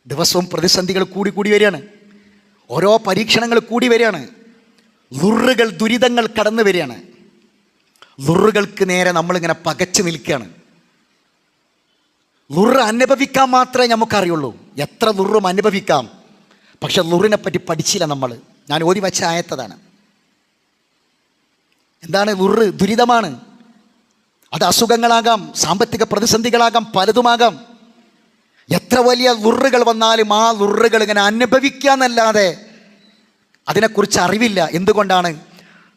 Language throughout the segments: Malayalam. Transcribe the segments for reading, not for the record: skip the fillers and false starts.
ദിവസവും പ്രതിസന്ധികൾ കൂടി കൂടി വരികയാണ്. ഓരോ പരീക്ഷണങ്ങൾ കൂടി വരികയാണ്. ളുറുകൾ, ദുരിതങ്ങൾ കടന്നു വരികയാണ്. ളുറുകൾക്ക് നേരെ നമ്മളിങ്ങനെ പകച്ചു നിൽക്കുകയാണ്. ളുറ് അനുഭവിക്കാൻ മാത്രമേ നമുക്കറിയുള്ളൂ. എത്ര ളുറും അനുഭവിക്കാം. പക്ഷെ ളുറിനെ പറ്റി പഠിച്ചില്ല നമ്മൾ. ഞാൻ ഓതി വച്ച ആയത്തതാണ്. എന്താണ് ളുറ്? ദുരിതമാണ്. അത് അസുഖങ്ങളാകാം, സാമ്പത്തിക പ്രതിസന്ധികളാകാം, പലതുമാകാം. എത്ര വലിയ ളുറുകൾ വന്നാലും ആ ളുറുകൾ ഇങ്ങനെ അനുഭവിക്കുക എന്നല്ലാതെ അതിനെക്കുറിച്ച് അറിവില്ല. എന്തുകൊണ്ടാണ്?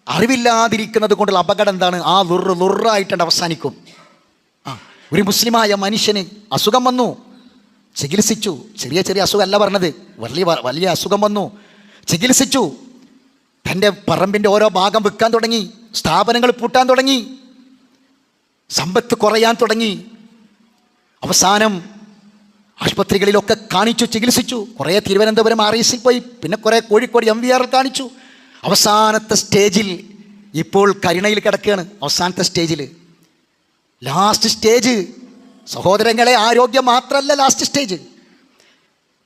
അറിവില്ലാതിരിക്കുന്നത് കൊണ്ടുള്ള അപകടം എന്താണ്? ആ ളുറായിട്ടുണ്ട് അവസാനിക്കും. ഒരു മുസ്ലിമായ മനുഷ്യന് അസുഖം വന്നു, ചികിത്സിച്ചു. ചെറിയ ചെറിയ അസുഖമല്ല പറഞ്ഞത്, വലിയ അസുഖം വന്നു, ചികിത്സിച്ചു. തൻ്റെ പറമ്പിൻ്റെ ഓരോ ഭാഗം വിൽക്കാൻ തുടങ്ങി, സ്ഥാപനങ്ങൾ പൂട്ടാൻ തുടങ്ങി, സമ്പത്ത് കുറയാൻ തുടങ്ങി. അവസാനം ആശുപത്രികളിലൊക്കെ കാണിച്ചു, ചികിത്സിച്ചു. കുറേ തിരുവനന്തപുരം REC പോയി, പിന്നെ കുറേ കോഴിക്കോട് MVR കാണിച്ചു. അവസാനത്തെ സ്റ്റേജിൽ ഇപ്പോൾ കരുണയിൽ കിടക്കുകയാണ്. അവസാനത്തെ സ്റ്റേജിൽ, ലാസ്റ്റ് സ്റ്റേജ്. സഹോദരങ്ങളെ, ആരോഗ്യം മാത്രമല്ല ലാസ്റ്റ് സ്റ്റേജ്.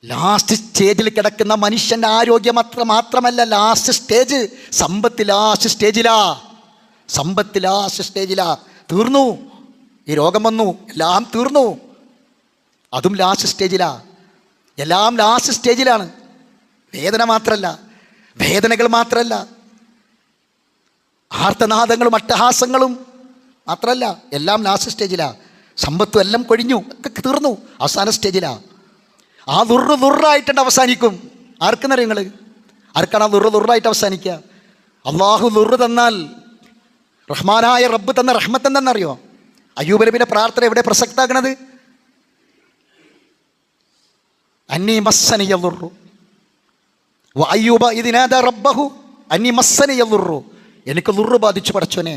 ലാസ്റ്റ് സ്റ്റേജിൽ കിടക്കുന്ന മനുഷ്യൻ്റെ ആരോഗ്യം മാത്രമല്ല ലാസ്റ്റ് സ്റ്റേജ്. സമ്പത്ത് ലാസ്റ്റ് സ്റ്റേജിലാ. സമ്പത്ത് ലാസ്റ്റ് സ്റ്റേജിലാ. തീർന്നു. ഈ രോഗം വന്നു, എല്ലാം തീർന്നു. അതും ലാസ്റ്റ് സ്റ്റേജിലാ. എല്ലാം ലാസ്റ്റ് സ്റ്റേജിലാണ്. വേദന മാത്രമല്ല, വേദനകൾ മാത്രമല്ല, ആർത്തനാദങ്ങളും അട്ടഹാസങ്ങളും മാത്രമല്ല, എല്ലാം ലാസ്റ്റ് സ്റ്റേജിലാ. സമ്പത്തും എല്ലാം കൊഴിഞ്ഞു, ഒക്കെ തീർന്നു, അവസാന സ്റ്റേജിലാ. ആ ളുറായിട്ടുണ്ട് അവസാനിക്കും. ആർക്കെന്നറിയോ നിങ്ങൾ? ആർക്കാണ് ആ ളുറായിട്ട് അവസാനിക്കുക? അള്ളാഹു ളുറ് തന്നാൽ, റഹ്മാനായ റബ്ബ് തന്ന റഹ്മത്ത് എന്തെന്നറിയോ? അയ്യൂബ് നബിയുടെ പ്രാർത്ഥന എവിടെ പ്രസക്താക്കണത്? അന്നീ മസ്സനിയ ളുറു വ അയ്യൂബ ഇദ് നാദാ റബ്ബഹു അന്നീ മസ്സനിയ ളുറു. എനിക്ക് ളുറ് ബാധിച്ചു പടച്ചോനെ.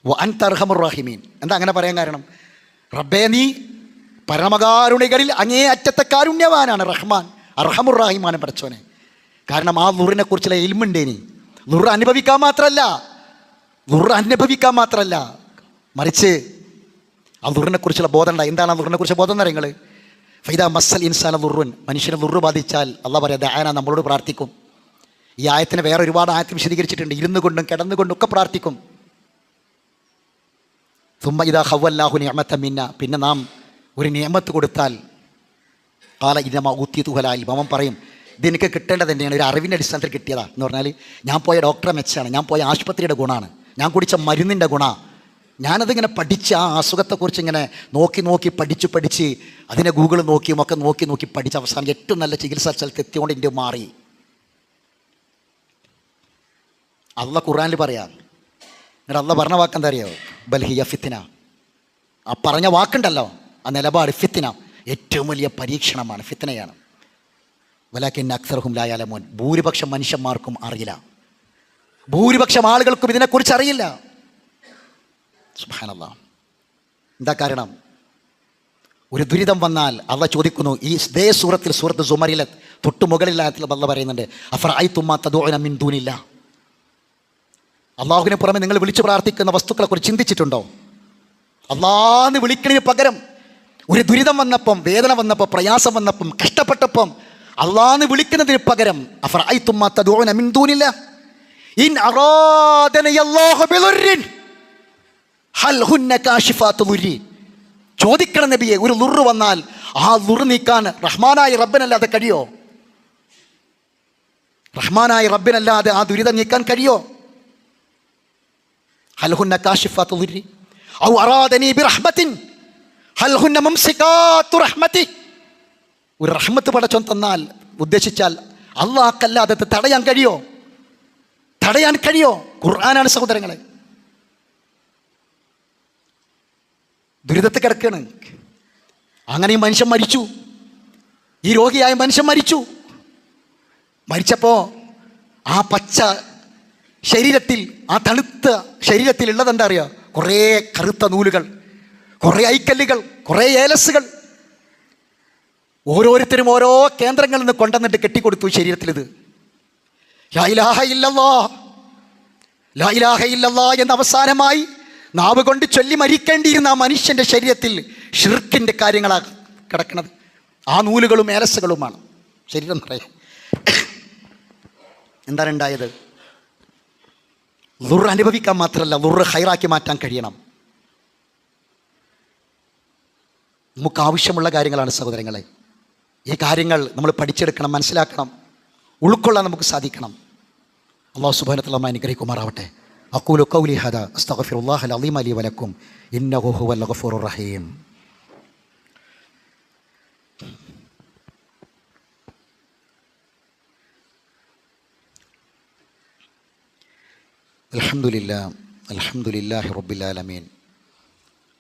വ അൻത അർഹമുർ റഹീമീൻ. എന്താ അങ്ങനെ പറയാൻ കാരണം? റബ്ബേ, നീ പരമകാരുണികളിൽ അങ്ങേ അറ്റത്തെ കാരുണ്യവാനാണ്, റഹ്മാൻ, അർഹമുർ റഹീമാണ് പടച്ചോനെ. കാരണം ആ ളുറിനെ കുറിച്ചുള്ള ഇൽമുണ്ടേനി. ളുറ് അനുഭവിക്കാൻ മാത്രമല്ല, മറിച്ച് ആ ളുറിനെ കുറിച്ചുള്ള ബോധം ഉണ്ടായി. എന്താണ് ആ ളുറിനെ കുറിച്ച് ബോധം എന്ന് പറയുന്നത്? ഫൈദ മസ്സൽ ഇൻസാന ളുറുൻ, മനുഷ്യന് ളുറ് ബാധിച്ചാൽ അള്ളാഹ് പറയാം ദഅാന, നമ്മളോട് പ്രാർത്ഥിക്കും. ഈ ആയത്തിന് വേറെ ഒരുപാട് ആയത്ത് വിശദീകരിച്ചിട്ടുണ്ട്. ഇരുന്നു കൊണ്ടും കിടന്നുകൊണ്ടും ഒക്കെ പ്രാർത്ഥിക്കും. സുമ്മ ഇദാ ഖവ്വല്ലാഹു നിഅമത മിന്ന, പിന്നെ നാം ഒരു നിഅമത്ത് കൊടുത്താൽ ഖാല ഇന്നമാ ഊതീതുഹു അലാ ഇൽം, അവൻ പറയും ഇതെനിക്ക് കിട്ടേണ്ടത് തന്നെയാണ്, ഒരു അറിവിൻ്റെ അടിസ്ഥാനത്തിൽ കിട്ടിയതാ എന്ന് പറഞ്ഞാൽ ഞാൻ പോയ ഡോക്ടറെ മെച്ചാണ്, ഞാൻ പോയ ആശുപത്രിയുടെ ഗുണമാണ്, ഞാൻ കുടിച്ച മരുന്നിൻ്റെ ഗുണമാണ്. ഞാനതിങ്ങനെ പഠിച്ച് ആ അസുഖത്തെക്കുറിച്ച് ഇങ്ങനെ നോക്കി പഠിച്ച് അതിനെ ഗൂഗിൾ നോക്കിയുമൊക്കെ നോക്കി പഠിച്ച് അവസാനം ഏറ്റവും നല്ല ചികിത്സാ സ്ഥലത്ത് എത്തിയോണ്ട് ഇന്ത്യ മാറി. അള്ളാഹ് ഖുർആനിൽ പറയാം. എന്നിട്ട് അള്ളാഹ് പറഞ്ഞ വാക്കെന്താ അറിയോ? ബൽഹിയ ഫിത്ന. ആ പറഞ്ഞ വാക്കുണ്ടല്ലോ, ആ നിലപാട് ഫിത്ന, ഏറ്റവും വലിയ പരീക്ഷണമാണ്, ഫിത്നയാണ്. വലാകിന്ന അക്സറഹും ലാ യഅലമൂൻ, ഭൂരിപക്ഷം മനുഷ്യന്മാർക്കും അറിയില്ല, ഭൂരിപക്ഷം ആളുകൾക്കും ഇതിനെക്കുറിച്ച് അറിയില്ല. സുബ്ഹാനല്ലാഹ്. എന്താ കാരണം? ഒരു ദുരിതം വന്നാൽ അള്ളാഹ് ചോദിക്കുന്നു. ഈ ഇതേ സൂറത്ത് സുമറിലെ തൊട്ടു മുകളിലായത്തിൽ അള്ളാഹ് പറയുന്നുണ്ട്, അഫറഅയ്തും മാ തദഊന മിൻ ദൂനില്ലാഹ്, അള്ളാഹുവിനെ പുറമെ നിങ്ങൾ വിളിച്ചു പ്രാർത്ഥിക്കുന്ന വസ്തുക്കളെ കുറിച്ച് ചിന്തിച്ചിട്ടുണ്ടോ? അള്ളാഹ്ന്ന് വിളിക്കുന്നതിന് പകരം ഒരു ദുരിതം വന്നപ്പം, വേദന വന്നപ്പം, പ്രയാസം വന്നപ്പം, കഷ്ടപ്പെട്ടപ്പം അള്ളാഹ്ന്ന് വിളിക്കുന്നതിന് പകരം അഫറഅയ്തും മാ തദഊന മിൻ ദൂനില്ലാഹ് ഇൻ അറാദനയല്ലാഹു ബിളുർരിൻ ഹൽ ഹുന്ന കാശിഫാത്തു ളുരി. ചോദിക്കണം നബിയെ, ഒരു ളുറ് വന്നാൽ ആ ളുറ് നീക്കാൻ റഹ്മാനായ റബ്ബിനല്ലാതെ കഴിയോ? റഹ്മാനായ റബ്ബിനല്ലാതെ ആ ദുരിതം നീക്കാൻ കഴിയോ? ഹൽ ഹുന്ന കാശിഫാത്തു ളുരി ഔ അറാദനി ബിറഹ്മത്തിൻ ഹൽ ഹുന്ന മുംസികാത്തു റഹ്മതി. ഒരു റഹ്മത്ത് പടച്ചോൻ തന്നാൽ, ഉദ്ദേശിച്ചാൽ അല്ലാഹക്കല്ലാതെ തടയാൻ കഴിയോ? ഖുർആനാണ് സഹോദരങ്ങളെ. ദുരിതത്തിൽ കിടക്കുകയാണ്. അങ്ങനെ ഈ മനുഷ്യൻ മരിച്ചു. ഈ രോഗിയായ മനുഷ്യൻ മരിച്ചപ്പോൾ ആ പച്ച ശരീരത്തിൽ, ആ തണുത്ത ശരീരത്തിലുള്ളത് എന്താ അറിയുക? കുറേ കറുത്ത നൂലുകൾ, കുറേ ഐക്കല്ലുകൾ, കുറേ ഏലസുകൾ. ഓരോരുത്തരും ഓരോ കേന്ദ്രങ്ങളിൽ നിന്ന് കൊണ്ടുവന്നിട്ട് കെട്ടിക്കൊടുത്തു ശരീരത്തിലിത്. ലാ ഇലാഹ ഇല്ലല്ലാഹ്, ലാ ഇലാഹ ഇല്ലല്ലാഹ് എന്ന അവസാനമായി നാവ് കൊണ്ട് ചൊല്ലി മരിക്കേണ്ടിയിരുന്ന ആ മനുഷ്യൻ്റെ ശരീരത്തിൽ ഷിർക്കിൻ്റെ കാര്യങ്ങളാണ് കിടക്കുന്നത്. ആ നൂലുകളും ഏലസുകളുമാണ് ശരീരം നിറയെ. എന്താണ് ഉണ്ടായത്? ളുർ അനുഭവിക്കാൻ മാത്രമല്ല, ളുർ ഹൈറാക്കി മാറ്റാൻ കഴിയണം. നമുക്ക് ആവശ്യമുള്ള കാര്യങ്ങളാണ് സഹോദരങ്ങളെ. ഈ കാര്യങ്ങൾ നമ്മൾ പഠിച്ചെടുക്കണം, മനസ്സിലാക്കണം, ഉൾക്കൊള്ളാൻ നമുക്ക് സാധിക്കണം. അല്ലാഹു സുബ്ഹാനഹു വ തആല നമ്മെ അനുഗ്രഹിക്കുമാറാവട്ടെ. അഖൂലു ഖൗലി ഹദാ അസ്തഗ്ഫിറുല്ലാഹൽ അലീം ലി വലക്കും ഇന്നഹു ഹുവൽ ഗഫൂറുർ റഹീം. അൽഹംദുലില്ലാഹി റബ്ബിൽ ആലമീൻ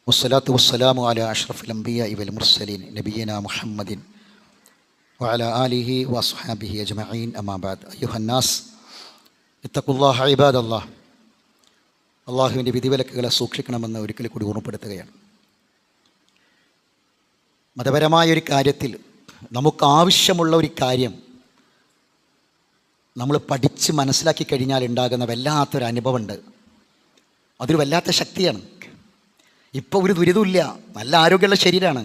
വസ്സലാത്തു വസ്സലാമു അലാ അഷ്റഫിൽ അംബിയാഇ വൽ മുർസലീൻ നബിയിനാ മുഹമ്മദിൻ വഅലാ ആലിഹി വഅസ്ഹാബിഹി അജ്മഈൻ അമ്മാ ബഅദ്. അയ്യുഹന്നാസ് ഇത്തഖുല്ലാഹ ഇബാദല്ലാഹ്. അള്ളാഹുവിൻ്റെ വിധിവിലക്കുകളെ സൂക്ഷിക്കണമെന്ന് ഒരിക്കൽ കൂടി ഓർമ്മപ്പെടുത്തുകയാണ്. മതപരമായൊരു കാര്യത്തിൽ നമുക്ക് ആവശ്യമുള്ള ഒരു കാര്യം നമ്മൾ പഠിച്ച് മനസ്സിലാക്കി കഴിഞ്ഞാൽ ഉണ്ടാകുന്ന വല്ലാത്തൊരു അനുഭവമുണ്ട്. അതൊരു വല്ലാത്ത ശക്തിയാണ്. ഇപ്പോൾ ഒരു ദുരിതമില്ല, നല്ല ആരോഗ്യമുള്ള ശരീരമാണ്.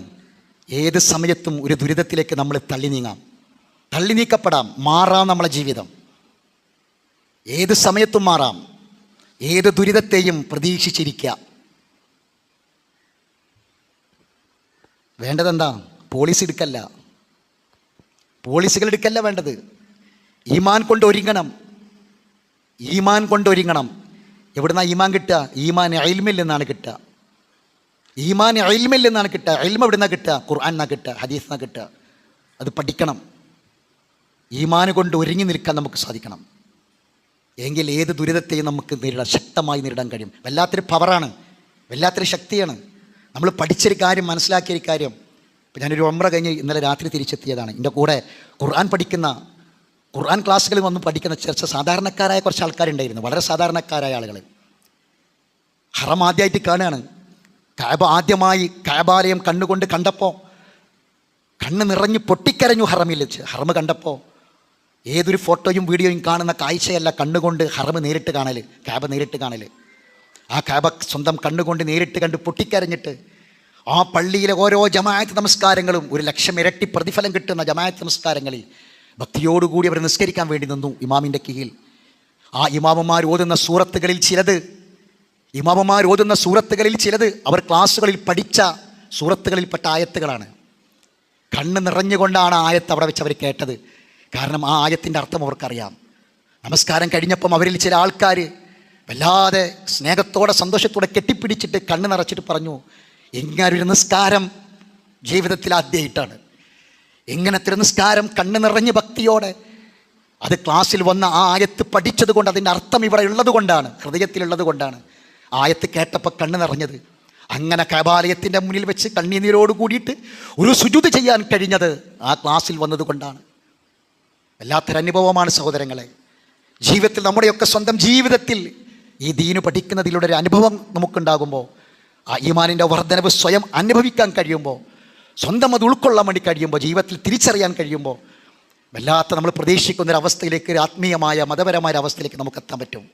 ഏത് സമയത്തും ഒരു ദുരിതത്തിലേക്ക് നമ്മൾ തള്ളി നീക്കപ്പെടാം, മാറാം നമ്മളെ ജീവിതം. ഏത് സമയത്തും മാറാം. ഏത് ദുരിതത്തെയും പ്രതീക്ഷിച്ചിരിക്കുക. വേണ്ടതെന്താ? പോളിസികൾ എടുക്കല്ല വേണ്ടത്. ഈമാൻ കൊണ്ടൊരുങ്ങണം. എവിടുന്നാ ഈമാൻ കിട്ടുക? ഈമാൻ ഇൽമിൽ നിന്നാണ് കിട്ടുക. ഇൽമ എവിടുന്നാ കിട്ടുക? ഖുർആൻ എന്നാ കിട്ടുക, ഹദീസ് എന്നാ കിട്ടുക. അത് പഠിക്കണം. ഈമാൻ കൊണ്ട് ഒരുങ്ങി നിൽക്കാൻ നമുക്ക് സാധിക്കണം. എങ്കിൽ ഏത് ദുരിതത്തെയും നമുക്ക് ശക്തമായി നേരിടാൻ കഴിയും. വല്ലാത്തൊരു പവറാണ്, വല്ലാത്തൊരു ശക്തിയാണ്. നമ്മൾ പഠിച്ചൊരു കാര്യം, മനസ്സിലാക്കിയൊരു കാര്യം. ഇപ്പം ഞാനൊരു ഉംറ കഴിഞ്ഞ് ഇന്നലെ രാത്രി തിരിച്ചെത്തിയതാണ്. എൻ്റെ കൂടെ ഖുർആൻ ക്ലാസ്സുകളിൽ വന്ന് പഠിക്കുന്ന സാധാരണക്കാരായ കുറച്ച് ആൾക്കാരുണ്ടായിരുന്നു. വളരെ സാധാരണക്കാരായ ആളുകൾ. ഹറം ആദ്യമായിട്ട് കാണുകയാണ്. കഅബാലയം കണ്ണുകൊണ്ട് കണ്ടപ്പോൾ കണ്ണ് നിറഞ്ഞ് പൊട്ടിക്കരഞ്ഞു. ഹറം കണ്ടപ്പോൾ ഏതൊരു ഫോട്ടോയും വീഡിയോയും കാണുന്ന കാഴ്ചയല്ല കണ്ണുകൊണ്ട് ഹറം നേരിട്ട് കാണൽ, കഅബ നേരിട്ട് കാണൽ. ആ കഅബ സ്വന്തം കണ്ണുകൊണ്ട് നേരിട്ട് കണ്ട് പൊട്ടിക്കരഞ്ഞിട്ട് ആ പള്ളിയിലെ ഓരോ ജമാഅത്ത് നമസ്കാരങ്ങളും 1,00,000 ഇരട്ടി പ്രതിഫലം കിട്ടുന്ന ജമാഅത്ത് നമസ്കാരങ്ങളിൽ ഭക്തിയോടുകൂടി അവർ നിസ്കരിക്കാൻ വേണ്ടി നിന്നു ഇമാമിൻ്റെ കീഴിൽ. ആ ഇമാമന്മാർ ഓതുന്ന സൂറത്തുകളിൽ ചിലത് അവർ ക്ലാസ്സുകളിൽ പഠിച്ച സൂറത്തുകളിൽപ്പെട്ട ആയത്തുകളാണ്. കണ്ണ് നിറഞ്ഞുകൊണ്ടാണ് ആയത്ത് അവിടെ വെച്ച് അവർ കേട്ടത്. കാരണം ആ ആയത്തിൻ്റെ അർത്ഥം അവർക്കറിയാം. നമസ്കാരം കഴിഞ്ഞപ്പം അവരിൽ ചില ആൾക്കാർ വല്ലാതെ സ്നേഹത്തോടെ സന്തോഷത്തോടെ കെട്ടിപ്പിടിച്ചിട്ട് കണ്ണ് നിറച്ചിട്ട് പറഞ്ഞു, ഇങ്ങനൊരു നിസ്കാരം ജീവിതത്തിൽ ആദ്യമായിട്ടാണ്. ഇങ്ങനത്തെ ഒരു നിസ്കാരം കണ്ണ് നിറഞ്ഞ് ഭക്തിയോടെ അത് ക്ലാസ്സിൽ വന്ന ആ ആയത്ത് പഠിച്ചത് കൊണ്ട്, അതിൻ്റെ അർത്ഥം ഇവിടെ ഉള്ളത് കൊണ്ടാണ്, ഹൃദയത്തിലുള്ളത് കൊണ്ടാണ് ആയത്ത് കേട്ടപ്പോൾ കണ്ണ് നിറഞ്ഞത്. അങ്ങനെ കഅബാലയത്തിൻ്റെ മുന്നിൽ വെച്ച് കണ്ണീരോട് കൂടിയിട്ട് ഒരു സുജൂദ് ചെയ്യാൻ കഴിഞ്ഞത് ആ ക്ലാസ്സിൽ വന്നത് കൊണ്ടാണ്. വല്ലാത്തൊരനുഭവമാണ് സഹോദരങ്ങളെ. ജീവിതത്തിൽ നമ്മുടെയൊക്കെ സ്വന്തം ജീവിതത്തിൽ ഈ ദീന് പഠിക്കുന്നതിലൂടെ ഒരു അനുഭവം നമുക്കുണ്ടാകുമ്പോൾ, ആ ഈമാനിൻ്റെ വർധനവ് സ്വയം അനുഭവിക്കാൻ കഴിയുമ്പോൾ, സ്വന്തം അത് ഉൾക്കൊള്ളാൻ വേണ്ടി കഴിയുമ്പോൾ, ജീവിതത്തിൽ തിരിച്ചറിയാൻ കഴിയുമ്പോൾ, വല്ലാത്ത നമ്മൾ പ്രതീക്ഷിക്കുന്നൊരവസ്ഥയിലേക്ക്, ഒരു ആത്മീയമായ മതപരമായ അവസ്ഥയിലേക്ക് നമുക്ക് എത്താൻ പറ്റും.